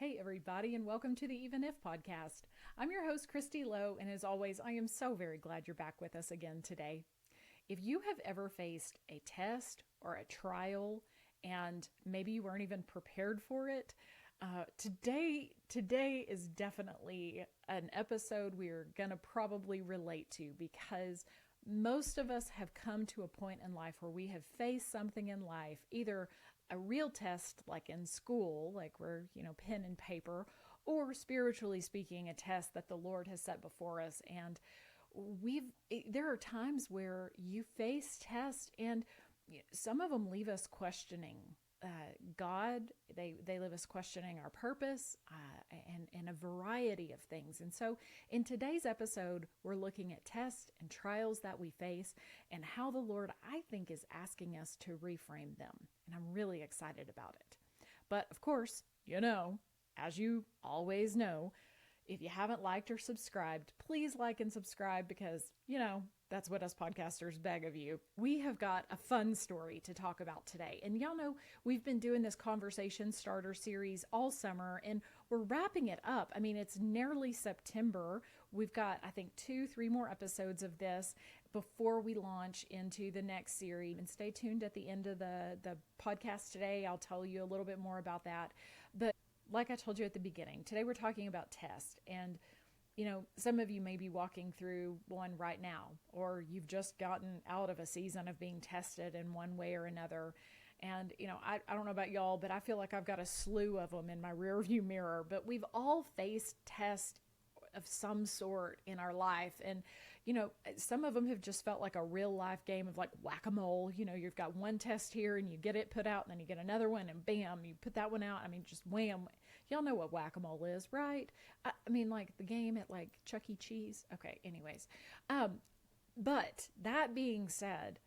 Hey, everybody, and welcome to the Even If podcast. I'm your host, Kristi Lowe, and as always, I am so very glad you're back with us again today. If you have ever faced a test or a trial and maybe you weren't even prepared for it, today is definitely an episode we're going to probably relate to because most of us have come to a point in life where we have faced something in life, either a real test like in school, like we're, pen and paper, or spiritually speaking, a test that the Lord has set before us. And there are times where you face tests and some of them leave us questioning God. They leave us questioning our purpose and a variety of things. And so in today's episode, we're looking at tests and trials that we face and how the Lord, I think, is asking us to reframe them. And I'm really excited about it. But of course, as you always know, if you haven't liked or subscribed, please like and subscribe because, that's what us podcasters beg of you. We have got a fun story to talk about today. And y'all know we've been doing this conversation starter series all summer and we're wrapping it up. I mean, it's nearly September. We've got, I think, 2-3 more episodes of this before we launch into the next series. And stay tuned at the end of the podcast today. I'll tell you a little bit more about that. But like I told you at the beginning, today we're talking about tests. And some of you may be walking through one right now, or you've just gotten out of a season of being tested in one way or another. And, I don't know about y'all, but I feel like I've got a slew of them in my rearview mirror. But we've all faced tests of some sort in our life. And, some of them have just felt like a real life game of like whack-a-mole. You've got one test here and you get it put out and then you get another one and bam, you put that one out. I mean, just wham. Y'all know what whack-a-mole is, right? I mean, like the game at like Chuck E. Cheese. Okay, anyways. But that being said,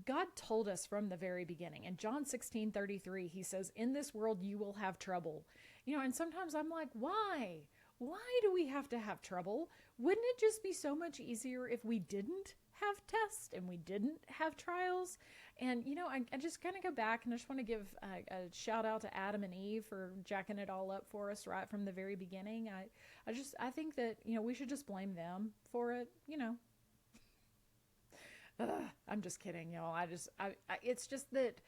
God told us from the very beginning. In John 16:33, he says, in this world you will have trouble. And sometimes I'm like, why? Why do we have to have trouble? Wouldn't it just be so much easier if we didn't have tests and we didn't have trials? And, I just kind of go back and I just want to give a shout out to Adam and Eve for jacking it all up for us right from the very beginning. I think that, we should just blame them for it, I'm just kidding, y'all. It's just that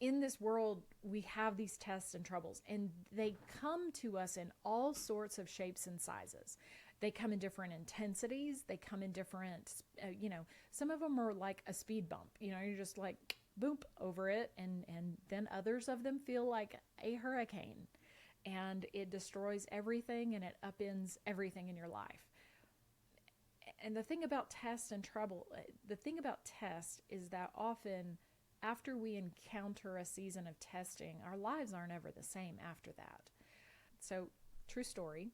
in this world, we have these tests and troubles, and they come to us in all sorts of shapes and sizes. They come in different intensities. They come in different, some of them are like a speed bump. You're just like, boop, over it. And then others of them feel like a hurricane, and it destroys everything and it upends everything in your life. And the thing about test and trouble, the thing about test is that often after we encounter a season of testing, our lives aren't ever the same after that. So, true story.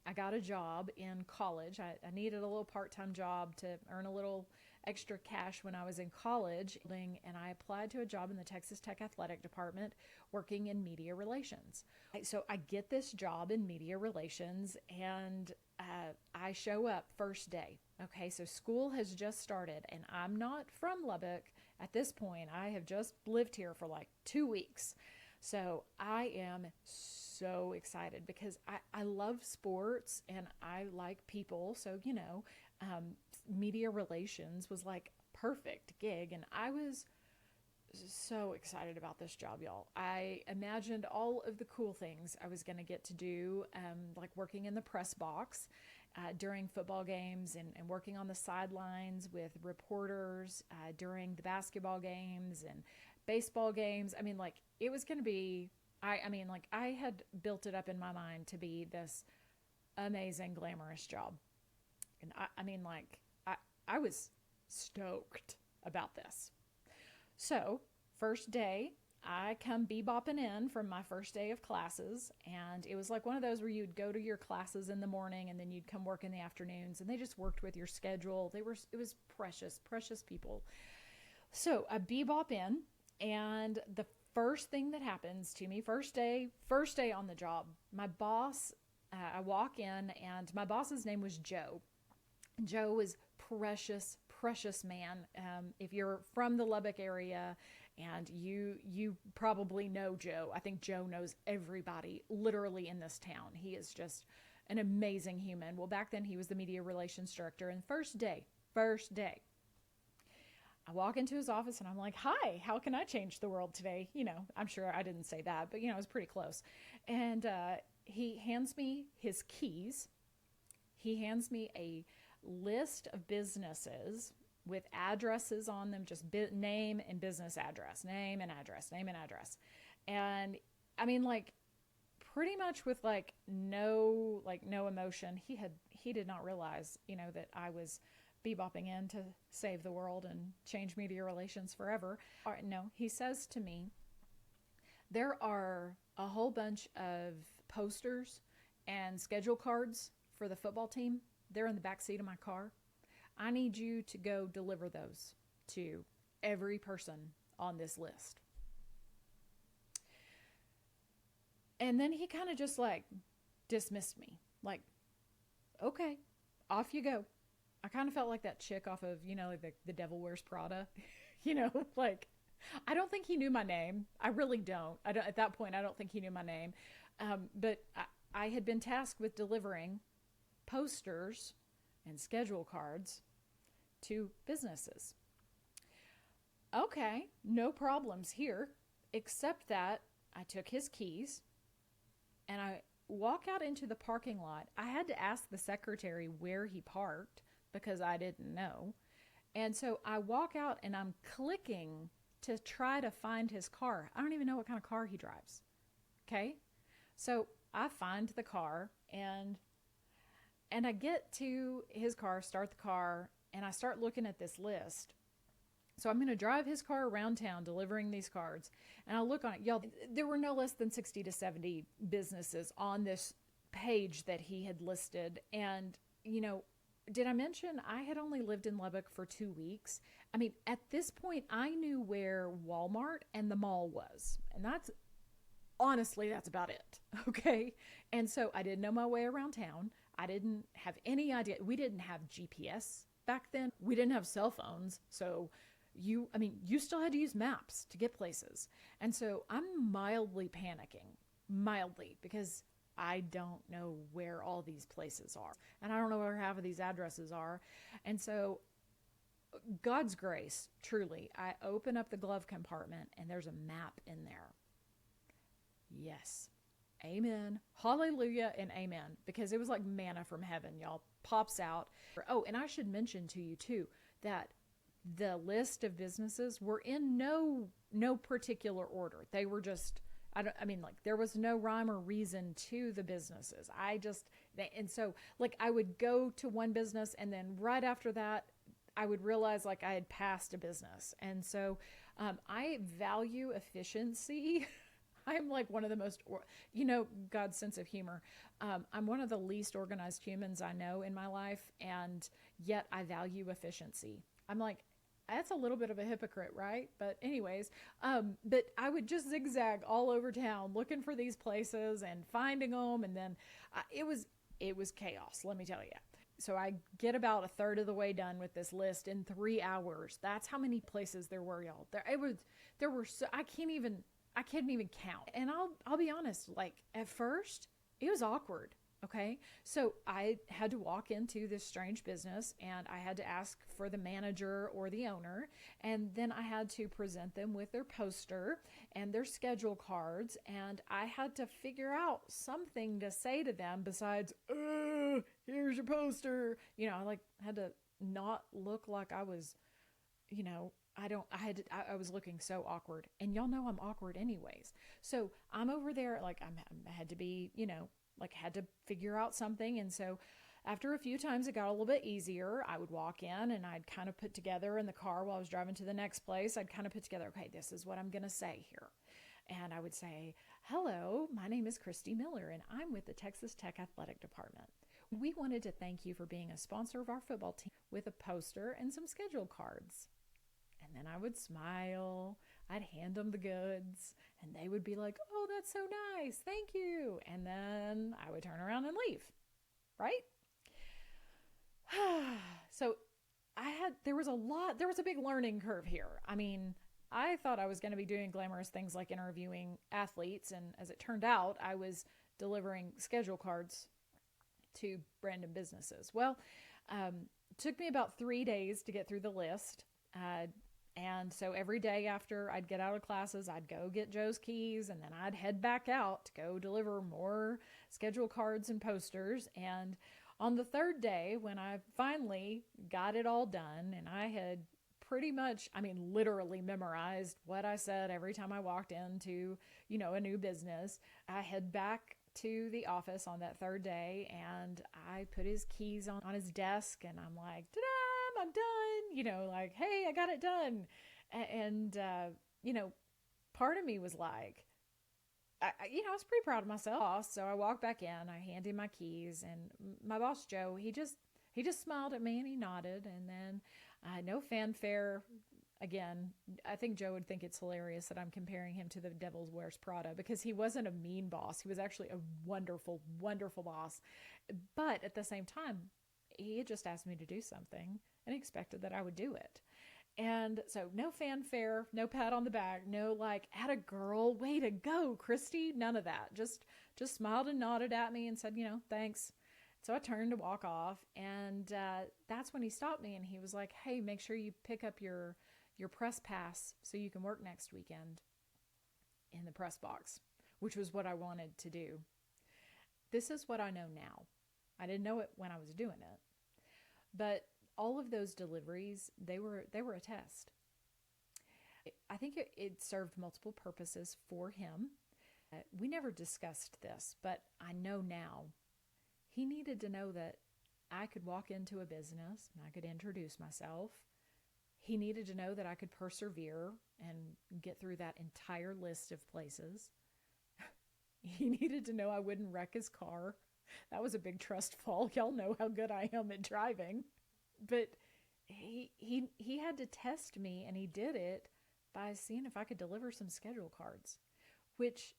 I got a job in college. I needed a little part-time job to earn a little extra cash when I was in college, and I applied to a job in the Texas Tech Athletic Department working in media relations. So I get this job in media relations, and I show up first day. Okay, so school has just started, and I'm not from Lubbock at this point. I have just lived here for like 2 weeks. So I am so excited because I love sports and I like people. So, media relations was like perfect gig. And I was so excited about this job, y'all. I imagined all of the cool things I was going to get to do, like working in the press box during football games and working on the sidelines with reporters during the basketball games and baseball games. I mean, like, it was going to be, I had built it up in my mind to be this amazing, glamorous job. And I was stoked about this. So, first day, I come bebopping in from my first day of classes, and it was like one of those where you'd go to your classes in the morning and then you'd come work in the afternoons, and they just worked with your schedule. It was precious people. So I bebop in, and the first thing that happens to me, first day on the job, my boss, I walk in, and my boss's name was Joe. Joe was precious man. If you're from the Lubbock area And you probably know Joe. I think Joe knows everybody literally in this town. He is just an amazing human. Well, back then he was the media relations director. And first day, I walk into his office and I'm like, "Hi, how can I change the world today?" I'm sure I didn't say that, but it was pretty close. And he hands me his keys. He hands me a list of businesses with addresses on them, just name and business address, name and address, name and address. And I mean, like, pretty much with no emotion. He did not realize, that I was bebopping in to save the world and change media relations forever. No, he says to me, there are a whole bunch of posters and schedule cards for the football team. They're in the back seat of my car. I need you to go deliver those to every person on this list. And then he kind of just dismissed me. Like, okay, off you go. I kind of felt like that chick off of, the Devil Wears Prada. I don't think he knew my name. I really don't. At that point, I don't think he knew my name. But I had been tasked with delivering posters and schedule cards to businesses. Okay, no problems here, except that I took his keys and I walk out into the parking lot. I had to ask the secretary where he parked because I didn't know. And so I walk out and I'm clicking to try to find his car. I don't even know what kind of car he drives. Okay? So I find the car and I get to his car, start the car, and I start looking at this list. So I'm going to drive his car around town delivering these cards. And I look on it. Y'all, there were no less than 60 to 70 businesses on this page that he had listed. And, did I mention I had only lived in Lubbock for 2 weeks? I mean, at this point, I knew where Walmart and the mall was. And that's about it. Okay. And so I didn't know my way around town. I didn't have any idea. We didn't have GPS back then. We didn't have cell phones. So you still had to use maps to get places. And so I'm mildly panicking, because I don't know where all these places are. And I don't know where half of these addresses are. And so God's grace, truly, I open up the glove compartment and there's a map in there. Yes. Amen. Hallelujah and amen. Because it was like manna from heaven, y'all. Pops out. Oh, and I should mention to you too that the list of businesses were in no particular order. They were just, there was no rhyme or reason to the businesses. And so I would go to one business and then right after that, I would realize I had passed a business. And so I value efficiency. I'm one of the most, God's sense of humor. I'm one of the least organized humans I know in my life, and yet I value efficiency. I'm that's a little bit of a hypocrite, right? But anyways, but I would just zigzag all over town looking for these places and finding them. And then it was chaos, let me tell you. So I get about a third of the way done with this list in 3 hours. That's how many places there were, y'all. There were so, I can't even count. And I'll be honest, at first it was awkward. Okay. So I had to walk into this strange business and I had to ask for the manager or the owner. And then I had to present them with their poster and their schedule cards. And I had to figure out something to say to them besides, here's your poster. I had to not look like I was, I was looking so awkward, and y'all know I'm awkward anyways. So I'm over there, I had to be, had to figure out something. And so after a few times, it got a little bit easier. I would walk in and I'd kind of put together in the car while I was driving to the next place. I'd kind of put together, okay, this is what I'm going to say here. And I would say, hello, my name is Kristi Miller, and I'm with the Texas Tech Athletic Department. We wanted to thank you for being a sponsor of our football team with a poster and some schedule cards. And then I would smile, I'd hand them the goods, and they would be like, oh, that's so nice, thank you. And then I would turn around and leave, right? So there was a big learning curve here. I thought I was going to be doing glamorous things like interviewing athletes. And as it turned out, I was delivering schedule cards to random businesses. Well, it took me about 3 days to get through the list. And so every day after I'd get out of classes, I'd go get Joe's keys, and then I'd head back out to go deliver more schedule cards and posters. And on the third day, when I finally got it all done, and I had pretty much, I mean, literally memorized what I said every time I walked into, a new business, I head back to the office on that third day, and I put his keys on his desk, and I'm like, ta-da, I'm done, like, hey, I got it done. And, part of me was like, I was pretty proud of myself. So I walked back in, I handed him my keys, and my boss, Joe, he just smiled at me and he nodded. And then no fanfare. Again, I think Joe would think it's hilarious that I'm comparing him to the Devil Wears Prada, because he wasn't a mean boss. He was actually a wonderful, wonderful boss. But at the same time, he had just asked me to do something and expected that I would do it. And so no fanfare, no pat on the back, no like, atta girl, way to go, Kristi. None of that. Just smiled and nodded at me and said, thanks. So I turned to walk off, and that's when he stopped me and he was like, hey, make sure you pick up your press pass so you can work next weekend in the press box, which was what I wanted to do. This is what I know now. I didn't know it when I was doing it. But all of those deliveries, they were a test. I think it served multiple purposes for him. We never discussed this, but I know now. He needed to know that I could walk into a business and I could introduce myself. He needed to know that I could persevere and get through that entire list of places. He needed to know I wouldn't wreck his car. That was a big trust fall. Y'all know how good I am at driving. But he had to test me, and he did it by seeing if I could deliver some schedule cards, which,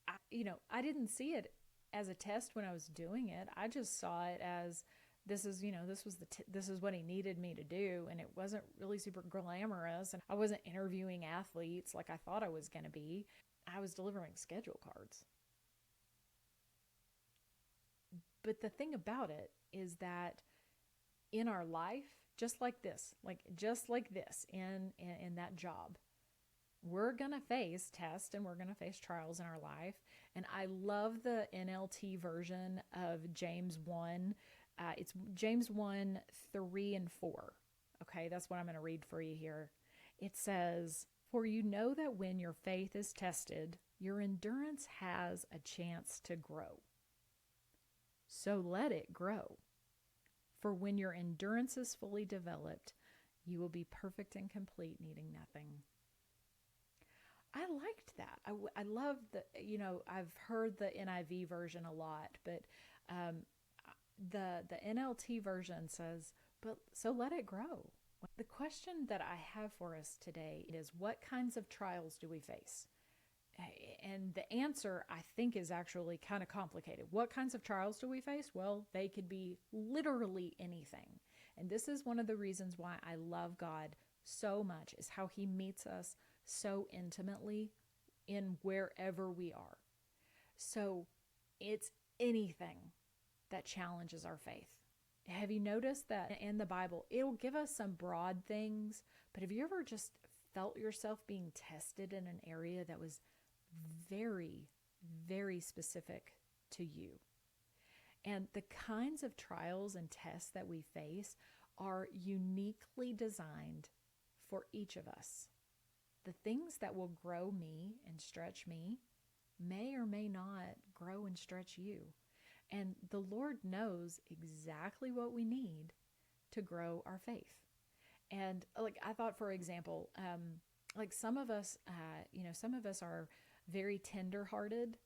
I didn't see it as a test when I was doing it. I just saw it as this is what he needed me to do, and it wasn't really super glamorous, and I wasn't interviewing athletes like I thought I was going to be. I was delivering schedule cards. But the thing about it is that in our life, just like this in that job, we're going to face tests and we're going to face trials in our life. And I love the NLT version of James 1. It's James 1, 3 and 4. Okay, that's what I'm going to read for you here. It says, "For you know that when your faith is tested, your endurance has a chance to grow. So let it grow. For when your endurance is fully developed, you will be perfect and complete, needing nothing." I liked that. I love I've heard the NIV version a lot, but the NLT version says, "But so let it grow." The question that I have for us today is, what kinds of trials do we face? And the answer, I think, is actually kind of complicated. What kinds of trials do we face? Well, they could be literally anything. And this is one of the reasons why I love God so much, is how he meets us so intimately in wherever we are. So it's anything that challenges our faith. Have you noticed that in the Bible, it'll give us some broad things, but have you ever just felt yourself being tested in an area that was very, very specific to you? And the kinds of trials and tests that we face are uniquely designed for each of us. The things that will grow me and stretch me may or may not grow and stretch you. And the Lord knows exactly what we need to grow our faith. And I thought, for example, some of us, some of us are very tender-hearted,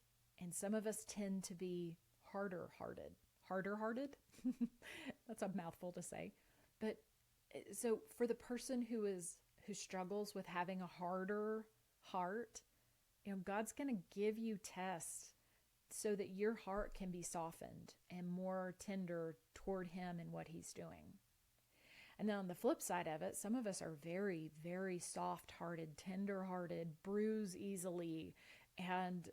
and some of us tend to be harder-hearted. Harder-hearted? That's a mouthful to say. But so for the person who struggles with having a harder heart, God's going to give you tests so that your heart can be softened and more tender toward him and what he's doing. And then on the flip side of it, some of us are very, very soft-hearted, tender-hearted, bruise easily. And,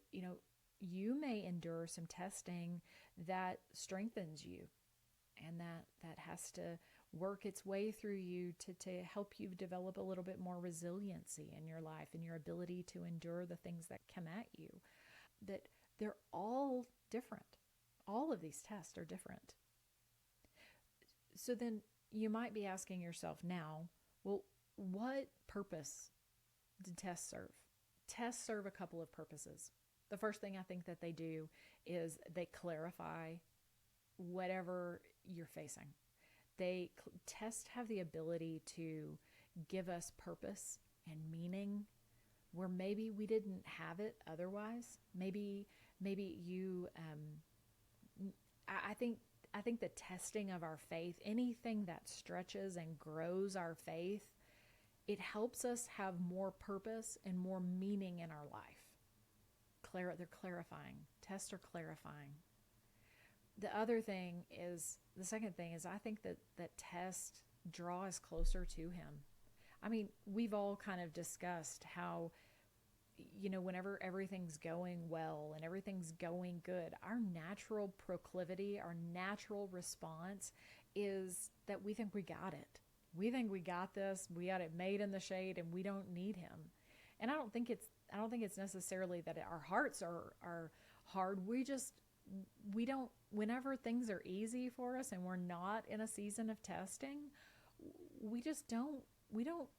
you may endure some testing that strengthens you, and that has to work its way through you to help you develop a little bit more resiliency in your life and your ability to endure the things that come at you. That they're all different. All of these tests are different. So then you might be asking yourself now, well, what purpose do tests serve? Tests serve a couple of purposes. The first thing I think that they do is they clarify whatever you're facing. Tests have the ability to give us purpose and meaning where maybe we didn't have it otherwise. Maybe you, I think the testing of our faith, anything that stretches and grows our faith, it helps us have more purpose and more meaning in our life. They're clarifying. Tests are clarifying. The second thing is I think that tests draw us closer to Him. I mean, we've all kind of discussed how, whenever everything's going well and everything's going good, our natural proclivity, our natural response is that we think we got it. We think we got this, we got it made in the shade, and we don't need Him. And I don't think it's necessarily that our hearts are hard. We don't, whenever things are easy for us and we're not in a season of testing, we don't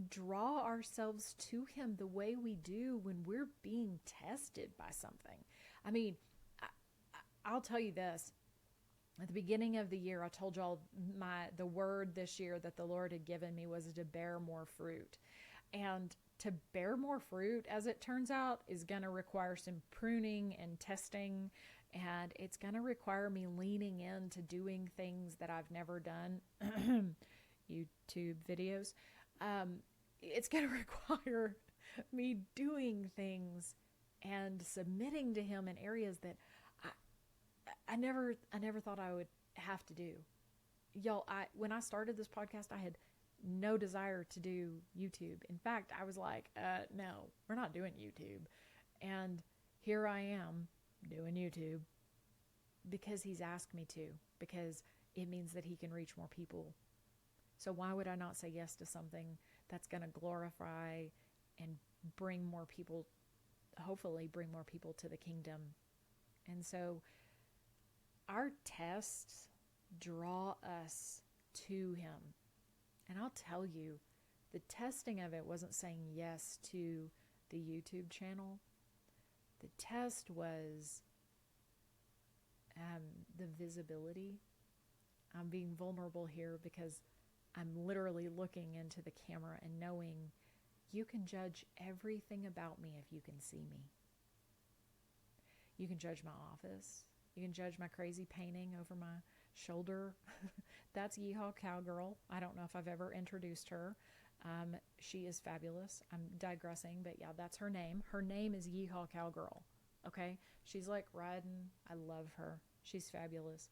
draw ourselves to Him the way we do when we're being tested by something. I mean, I'll tell you this. At the beginning of the year, I told y'all the word this year that the Lord had given me was to bear more fruit. And to bear more fruit, as it turns out, is going to require some pruning and testing. And it's going to require me leaning into doing things that I've never done. YouTube videos. It's going to require me doing things and submitting to Him in areas that I never thought I would have to do. Y'all, when I started this podcast, I had no desire to do YouTube. In fact, I was like, no, we're not doing YouTube. And here I am doing YouTube because He's asked me to, because it means that He can reach more people. So why would I not say yes to something that's going to glorify and bring more people, hopefully bring more people to the kingdom? And so our tests draw us to Him. And I'll tell you, the testing of it wasn't saying yes to the YouTube channel. The test was the visibility. I'm being vulnerable here because I'm literally looking into the camera and knowing you can judge everything about me if you can see me. You can judge my office. You can judge my crazy painting over my shoulder. That's Yeehaw Cowgirl. I don't know if I've ever introduced her. She is fabulous. I'm digressing, but yeah, that's her name. Her name is Yeehaw Cowgirl. Okay? She's like riding. I love her. She's fabulous.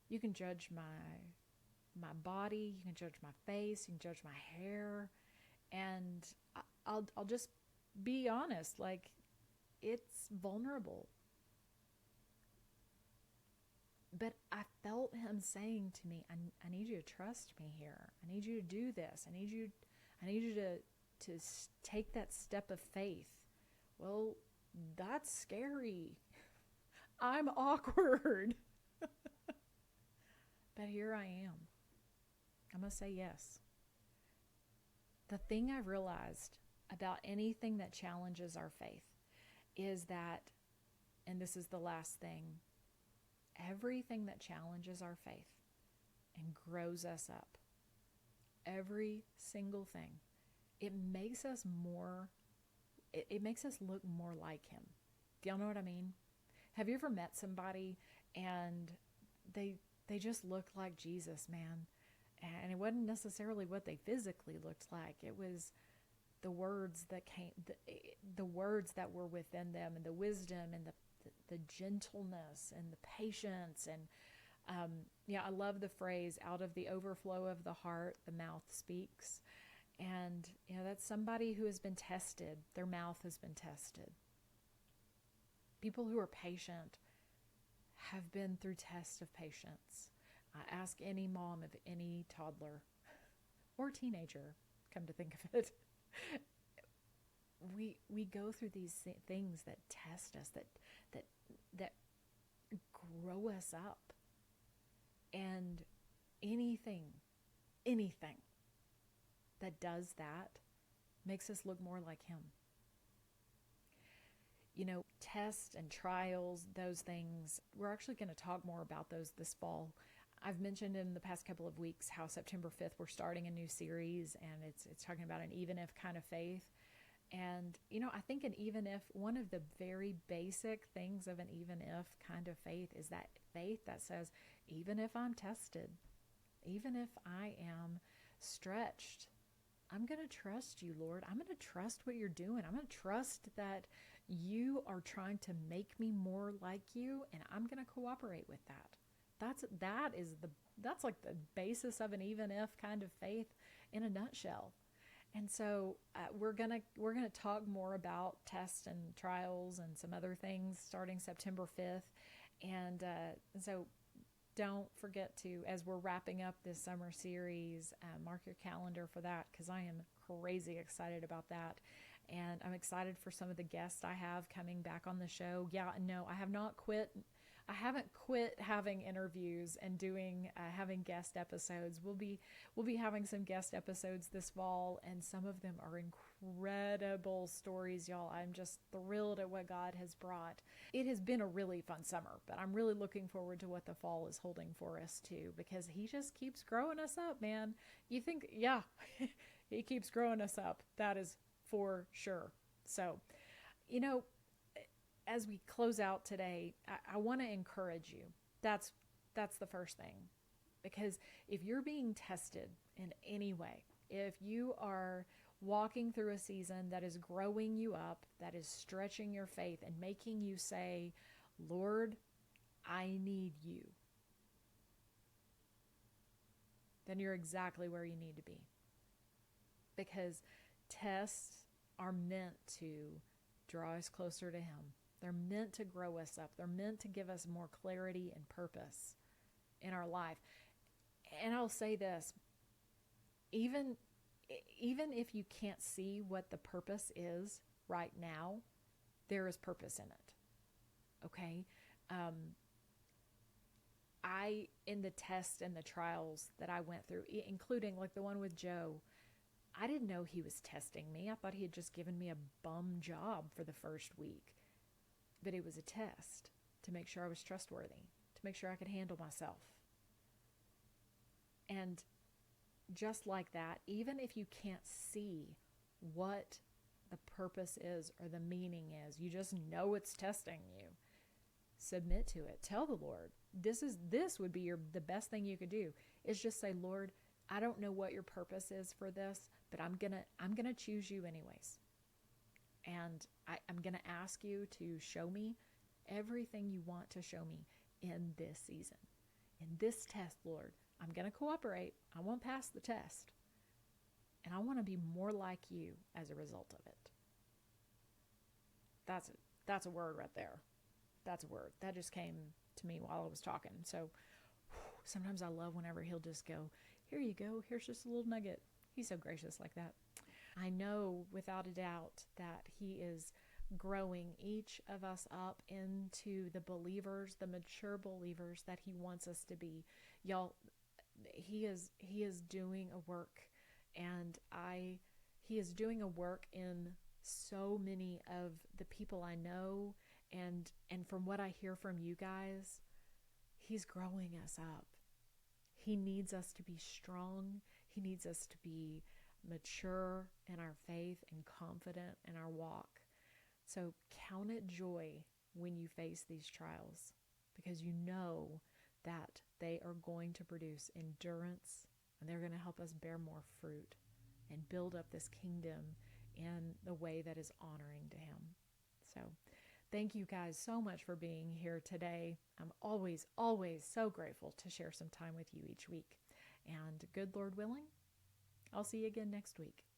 You can judge my body. You can judge my face. You can judge my hair. And I'll just be honest. Like, it's vulnerable. But I felt Him saying to me, I need you to trust me here. I need you to do this. I need you to take that step of faith. Well, that's scary. I'm awkward. But here I am. I'm going to say yes. The thing I've realized about anything that challenges our faith is that, and this is the last thing, everything that challenges our faith and grows us up, every single thing, it makes us look more like Him. Do y'all know what I mean? Have you ever met somebody and they just looked like Jesus, man? And it wasn't necessarily what they physically looked like. It was the words that came, the words that were within them, and the wisdom and the gentleness and the patience. And Yeah, I love the phrase, out of the overflow of the heart, the mouth speaks. And, that's somebody who has been tested. Their mouth has been tested. People who are patient have been through tests of patience. Ask any mom of any toddler or teenager, come to think of it. We go through these things that test us, that grow us up. And anything that does that makes us look more like him. Tests and trials, those things, we're actually going to talk more about those this fall. I've mentioned in the past couple of weeks how September 5th we're starting a new series, and it's talking about an even if kind of faith. And, I think an even if, one of the very basic things of an even if kind of faith is that faith that says, even if I'm tested, even if I am stretched, I'm going to trust you, Lord. I'm going to trust what you're doing. I'm going to trust that you are trying to make me more like you, and I'm going to cooperate with that. That's like the basis of an even if kind of faith in a nutshell. And so we're gonna talk more about tests and trials and some other things starting September 5th. And so don't forget to, as we're wrapping up this summer series, mark your calendar for that, because I am crazy excited about that. And I'm excited for some of the guests I have coming back on the show. Yeah, no, I have not quit. I haven't quit having interviews and having guest episodes. We'll be having some guest episodes this fall, and some of them are incredible stories, y'all. I'm just thrilled at what God has brought. It has been a really fun summer, but I'm really looking forward to what the fall is holding for us too, because he just keeps growing us up, man. You think, yeah, he keeps growing us up. That is for sure. So, as we close out today, I want to encourage you. That's the first thing. Because if you're being tested in any way, if you are walking through a season that is growing you up, that is stretching your faith and making you say, Lord, I need you, then you're exactly where you need to be. Because tests are meant to draw us closer to him. They're meant to grow us up. They're meant to give us more clarity and purpose in our life. And I'll say this, even if you can't see what the purpose is right now, there is purpose in it. Okay? In the tests and the trials that I went through, including like the one with Joe, I didn't know he was testing me. I thought he had just given me a bum job for the first week. But it was a test to make sure I was trustworthy, to make sure I could handle myself. And just like that, even if you can't see what the purpose is or the meaning is, you just know it's testing you, submit to it. Tell the Lord, this would be the best thing you could do, is just say, Lord, I don't know what your purpose is for this, but I'm gonna choose you anyways. And I'm going to ask you to show me everything you want to show me in this season. In this test, Lord, I'm going to cooperate. I won't pass the test. And I want to be more like you as a result of it. That's a word right there. That's a word. That just came to me while I was talking. So sometimes I love whenever he'll just go, here you go. Here's just a little nugget. He's so gracious like that. I know without a doubt that he is growing each of us up into the believers, the mature believers that he wants us to be. Y'all, he is doing a work, and he is doing a work in so many of the people I know, and from what I hear from you guys, he's growing us up. He needs us to be strong. He needs us to be mature in our faith and confident in our walk. So count it joy when you face these trials, because you know that they are going to produce endurance, and they're going to help us bear more fruit and build up this kingdom in the way that is honoring to him. So Thank you guys so much for being here today. I'm always, always so grateful to share some time with you each week. And good Lord willing, I'll see you again next week.